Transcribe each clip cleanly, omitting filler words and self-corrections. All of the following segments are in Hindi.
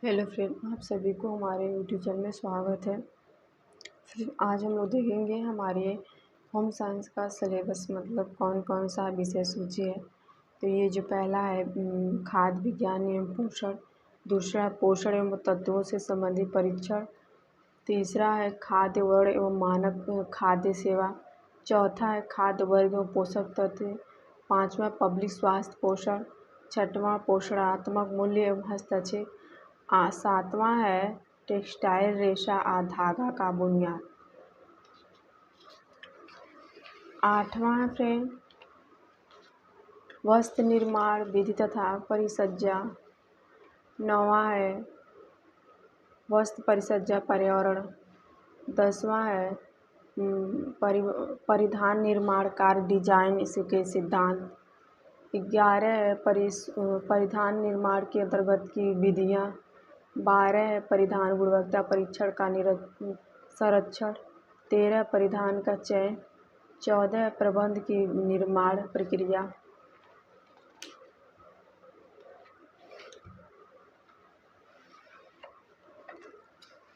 हेलो फ्रेंड, आप सभी को हमारे यूट्यूब चैनल में स्वागत है। फ्रेंड, आज हम लोग देखेंगे हमारे होम साइंस का सिलेबस, मतलब कौन कौन सा विषय सूची है। तो ये जो पहला है खाद्य विज्ञान एवं पोषण, दूसरा है पोषण एवं तत्वों से संबंधित परीक्षण, तीसरा है खाद्य वर्ण एवं मानक खाद्य सेवा, चौथा है खाद्य वर्ग एवं पोषक तत्व, पाँचवा पब्लिक स्वास्थ्य पोषण, छठवां पोषणात्मक मूल्य एवं हस्तक्षेप, सातवां है टेक्सटाइल रेशा धागा का बुनियाद, आठवां है फ्रेंड वस्त्र निर्माण विधि तथा परिसज्जा, नौवां है वस्त्र परिसज्जा पर्यावरण, दसवां है परिधान निर्माण कार्य डिजाइन इसके सिद्धांत, 11 है परिधान निर्माण के अंतर्गत की विधियाँ, 12 है परिधान गुणवत्ता परीक्षण का संरक्षण, 13 परिधान का चयन, 14 प्रबंध की निर्माण प्रक्रिया,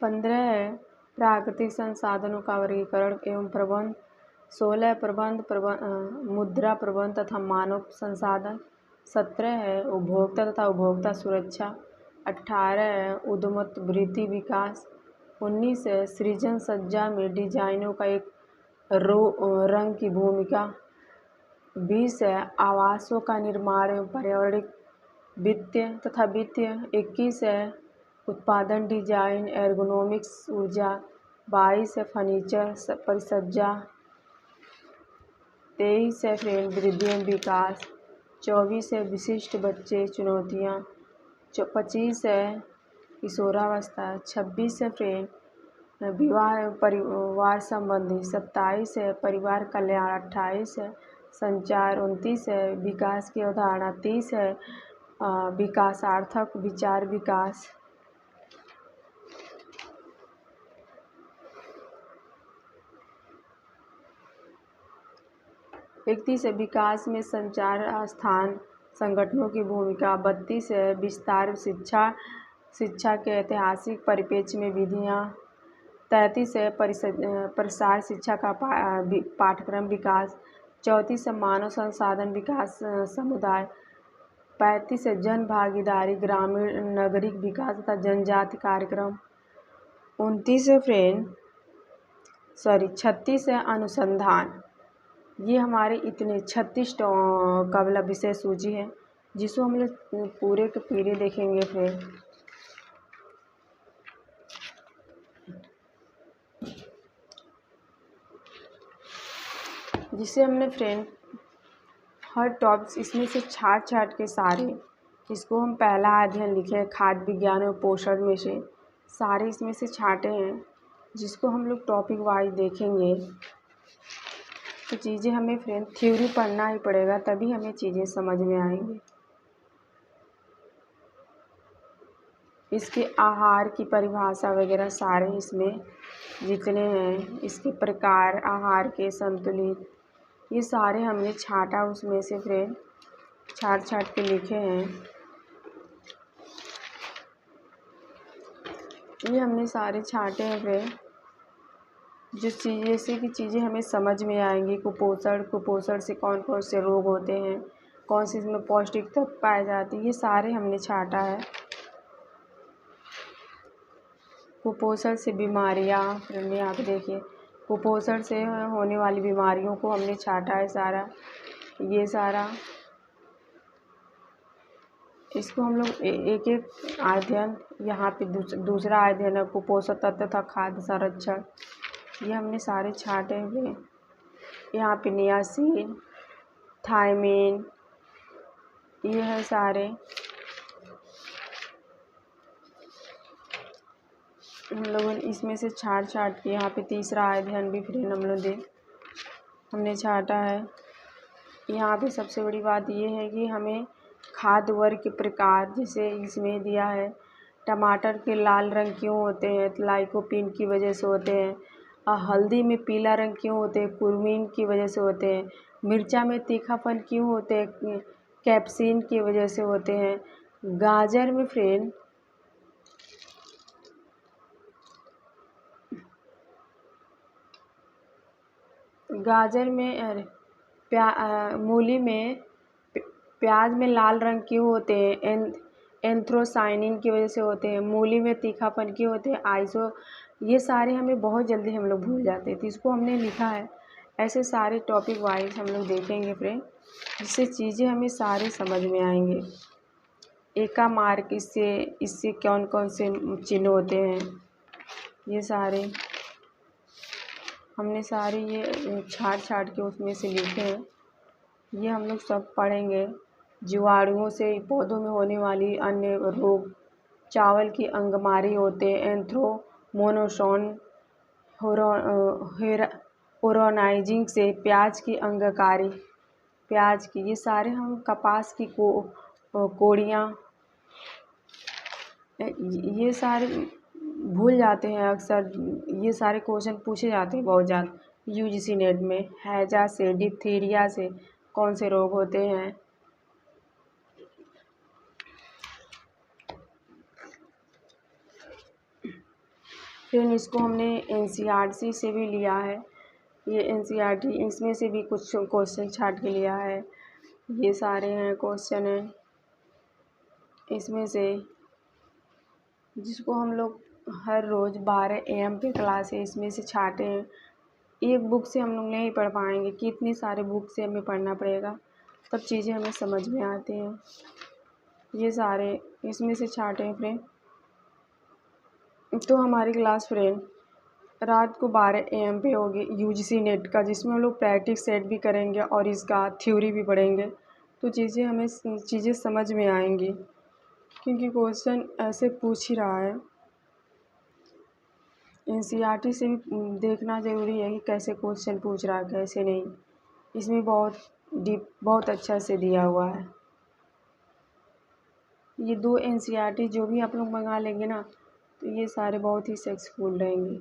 15 है प्राकृतिक संसाधनों का वर्गीकरण एवं प्रबंध, 16 मुद्रा प्रबंध तथा मानव संसाधन, 17 है उपभोक्ता तथा उपभोक्ता सुरक्षा, 18 है उद्यमवृत्ति विकास, 19 है सृजन सज्जा में डिजाइनों का एक रंग की भूमिका, 20 है आवासों का निर्माण एवं पर्यावरणिक वित्तीय तथा वित्तीय, 21 है उत्पादन डिजाइन एर्गोनॉमिक्स ऊर्जा, 22 है फर्नीचर परिसज्जा, 23 है फ्रेंड वृद्धि एवं विकास, 24 है विशिष्ट बच्चे चुनौतियाँ, 25 है किशोरावस्था, 26 है फ्रेंड विवाह एवं परिवार संबंधी, 27 है परिवार कल्याण, 28 है संचार, 29 है विकास की अवधारणा, 30 है विकासार्थक विचार विकास, 31 है विकास में संचार स्थान संगठनों की भूमिका, 32 है विस्तार शिक्षा के ऐतिहासिक परिप्रेक्ष्य में विधियाँ, 33 है प्रसार शिक्षा का पाठ्यक्रम विकास, 34 है मानव संसाधन विकास समुदाय, 35 है जन भागीदारी ग्रामीण नागरिक विकास तथा जनजाति कार्यक्रम, 29 है 36 है अनुसंधान। ये हमारे इतने 36 का वाला विषय सूची है जिसको हम लोग पूरे के पूरे देखेंगे फ्रेंड। जिसे हमने फ्रेंड हर टॉपिक्स इसमें से छाट के सारे इसको हम पहला अध्ययन लिखे खाद्य विज्ञान और पोषण में से सारे इसमें से छाटे हैं, जिसको हम लोग टॉपिक वाइज देखेंगे। तो चीज़ें हमें फ्रेंड थ्योरी पढ़ना ही पड़ेगा, तभी हमें चीज़ें समझ में आएंगी। इसके आहार की परिभाषा वगैरह सारे इसमें जितने हैं, इसके प्रकार आहार के संतुलित, ये सारे हमने छाटा उसमें से फ्रेंड छाट के लिखे हैं। ये हमने सारे छाटे हैं फ्रेंड, जिस चीज़ से कि चीज़ें हमें समझ में आएंगी। कुपोषण से कौन कौन से रोग होते हैं, कौन सी इसमें पौष्टिक तत्व पाए जाते हैं, ये सारे हमने छाटा है। कुपोषण से बीमारियाँ फ्रेंड यहाँ पे देखिए, कुपोषण से होने वाली बीमारियों को हमने छाटा है सारा, ये सारा। इसको हम लोग एक एक अध्ययन यहाँ पे दूसरा अध्ययन है कुपोषक तत्व तथा खाद्य संरक्षण, ये हमने सारे छाटे हुए। यहाँ पे नियासिन थायमीन ये है सारे, हम लोगों ने इसमें से छाट के यहाँ पे तीसरा अध्ययन भी फिर हम लोग हमने छाटा है। यहाँ पे सबसे बड़ी बात ये है कि हमें खाद्य वर्ग के प्रकार, जैसे इसमें दिया है टमाटर के लाल रंग क्यों होते हैं, तो लाइकोपीन की वजह से होते हैं। हल्दी में पीला रंग क्यों होते हैं, कुर्मीन की वजह से होते हैं। मिर्चा में तीखापन क्यों होते हैं, कैप्सिन की वजह से होते हैं। गाजर में फ्रेंड गाजर में अरे मूली में प्याज में लाल रंग क्यों होते हैं? एंथ्रोसाइनिन की वजह से होते हैं। मूली में तीखापन क्यों होते हैं? ये सारे हमें बहुत जल्दी हम लोग भूल जाते हैं, तो इसको हमने लिखा है। ऐसे सारे टॉपिक वाइज हम लोग देखेंगे फ्रेंड, जिससे चीज़ें हमें सारे समझ में आएंगे। एका मार्क इससे कौन कौन से चिन्ह होते हैं, ये सारे हमने सारे ये छाट के उसमें से लिखे हैं। ये हम लोग सब पढ़ेंगे। जीवाणुओं से पौधों में होने वाली अन्य रोग, चावल की अंगमारी होते, एंथ्रोमोनोसोन ओरोनाइजिंग से प्याज की अंगकारी, प्याज की, ये सारे हम कपास की कोड़ियाँ, ये सारे भूल जाते हैं अक्सर। ये सारे क्वेश्चन पूछे जाते हैं बहुत ज़्यादा यूजीसी नेट में। हैजा से, डिप्थीरिया से कौन से रोग होते हैं? फिर इसको हमने एनसीईआरटी से भी लिया है। ये एनसीईआरटी, इसमें से भी कुछ क्वेश्चन छाट के लिया है। ये सारे हैं क्वेश्चन हैं इसमें से, जिसको हम लोग हर रोज़ 12 AM पे क्लास है, इसमें से छाटे हैं। एक बुक से हम लोग नहीं पढ़ पाएंगे, कितनी सारे बुक से हमें पढ़ना पड़ेगा, तब चीज़ें हमें समझ में आती हैं। ये सारे इसमें से छाटे हैं फ्रेंड। तो हमारी क्लास फ्रेंड रात को 12 AM पे होगी यूजीसी नेट का, जिसमें हम लोग प्रैक्टिस सेट भी करेंगे और इसका थ्योरी भी पढ़ेंगे। तो हमें चीज़ें समझ में आएंगी, क्योंकि क्वेश्चन ऐसे पूछ ही रहा है। एनसीईआरटी से भी देखना ज़रूरी है कि कैसे क्वेश्चन पूछ रहा है, कैसे नहीं। इसमें बहुत डीप, बहुत अच्छा से दिया हुआ है। ये 2 एनसीईआरटी जो भी आप लोग मंगा लेंगे ना, तो ये सारे बहुत ही सक्सेसफुल रहेंगे।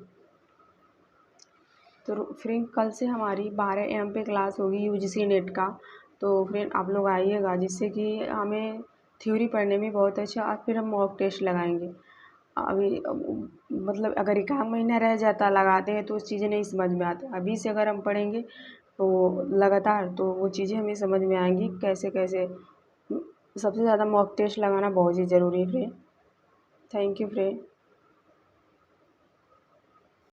तो फ्रेंड कल से हमारी 12 AM पे क्लास होगी यूजीसी नेट का। तो फ्रेंड आप लोग आइएगा, जिससे कि हमें थ्योरी पढ़ने में बहुत अच्छा, और फिर हम मॉक टेस्ट लगाएंगे। अभी मतलब अगर 1 महीना रह जाता लगाते हैं तो उस चीज़ें नहीं समझ में आती। अभी से अगर हम पढ़ेंगे तो लगातार, तो वो चीज़ें हमें समझ में आएंगी कैसे कैसे। सबसे ज़्यादा मॉक टेस्ट लगाना बहुत ही ज़रूरी है फ्रेंड। Thank you friend.